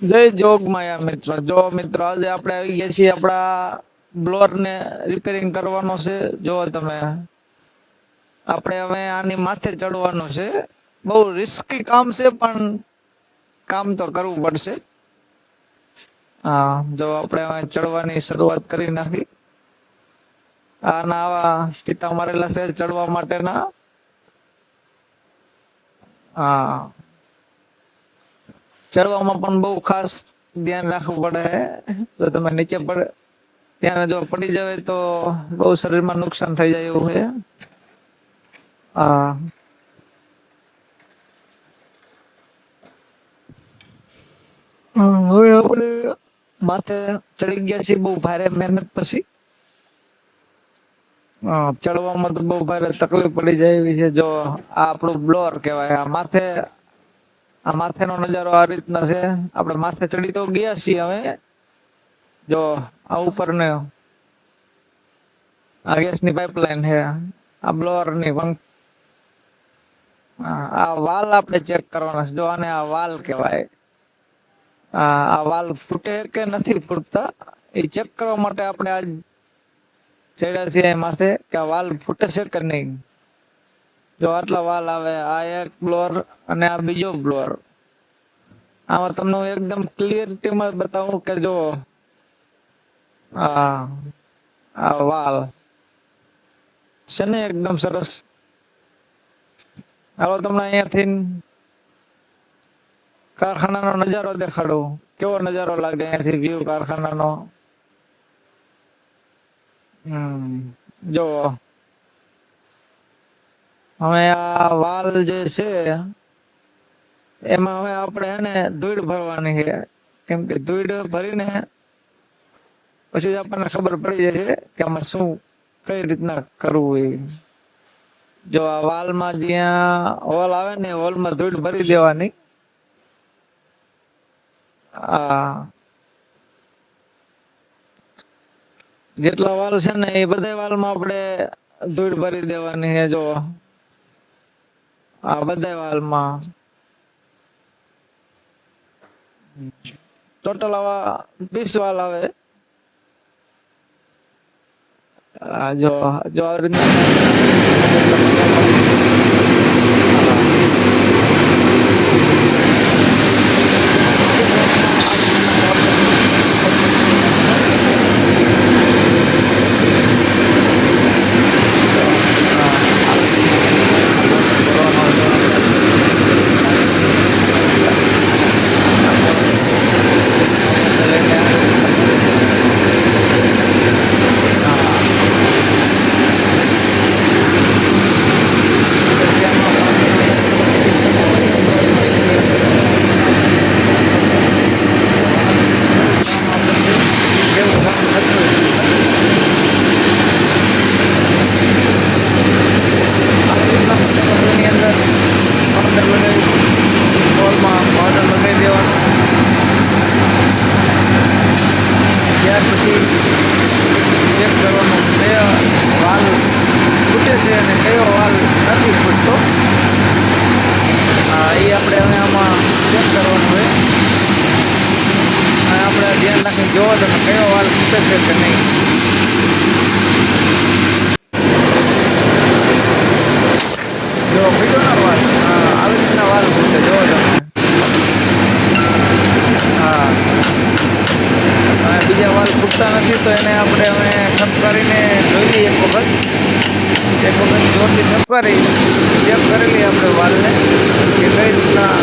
જય જોગમાયા મિત્ર. જો મિત્ર આજે આપણે આવી ગયા છીએ આપણા બ્લોઅર ને રિપેરિંગ કરવાનો છે. જો તમે આપણે હવે આની માથે ચડવાનું છે. બહુ રિસ્કી કામ છે પણ કામ તો કરવું પડશે. હા, જો આપણે હવે ચડવાની શરૂઆત કરી નાખી. આના આવા પિતા મારેલા છે ચડવા માટેના. હા, ચડવામાં પણ બહુ ખાસ ધ્યાન રાખવું પડે. તો તમે નીચે પડે ત્યાં જો પડી જાય તો બહુ શરીરમાં નુકસાન થઈ જાય એવું છે. હા, હવે આપણે માથે ચડી ગયા છીએ બહુ ભારે મહેનત પછી. ચડવામાં તો બહુ ભારે તકલીફ પડી જાય એવી છે. જો આ આપણું બ્લોઅર કહેવાય. આ માથેનો નજારો આ રીતના છે. આપણે માથે ચડી તો ગયા છીએ હવે. જો આ ઉપર ને આ ગેસની પાઇપલાઇન છે. આ બ્લોઅરની પણ આ વાલ આપણે ચેક કરવાના છે. જો આને આ વાલ કહેવાય. આ વાલ ફૂટે કે નથી ફૂટતા એ ચેક કરવા માટે આપણે આજ ચડ્યા છીએ માથે કે આ વાલ ફૂટે છે કે નહીં. જો આટલા વાલ આવે, આ એક બ્લોઅર અને આ બીજો બ્લોઅર. આમાં તમને હું એકદમ ક્લિયરિટીમાં બતાવું કે જો આ વાલ છે ને એકદમ સરસ. હાલો તમને અહીંયાથી કારખાનાનો નજારો દેખાડું. કેવો નજારો લાગે અહીંયાથી વ્યૂ કારખાનાનો. જો હવે આ વાલ જે છે એમાં હવે આપણે એને ધૂળ ભરવાની છે. કેમ કે ધૂળ ભરીને પછી આપણને ખબર પડી જાય છે કે આમાં શું કઈ રીતના કરવું એ. જો આ વાલમાં જ્યાં હોલ આવે ને હોલમાં ધૂળ ભરી દેવાની. જેટલા વાલ છે ને એ બધા વાલમાં આપણે ધૂળ ભરી દેવાની છે. જો આ બધા વાલમાં ટોટલ આવા 20 વાલ આવે. જો જો આ રીતના ચેક કરવાનું કયો વાલ ફૂટે છે અને કયો વાલ નથી ફૂટતો. એ આપણે હવે આમાં ચેક કરવાનું હોય. અને આપણે ધ્યાન રાખીને જોવો તમે કયો વાલ ફૂટે છે કે નહીં. જો ફૂટ્યો ના વાલ, આવી રીતના વાલ ફૂટે. જોવો તમે. બીજા વાલ ફૂટતા નથી તો એને આપણે હવે ઠપકારીને જોઈ લઈએ એક વખત જોરથી ઠપકારી ચેક કરી લઈએ આપણે વાલને કે કઈ રીતના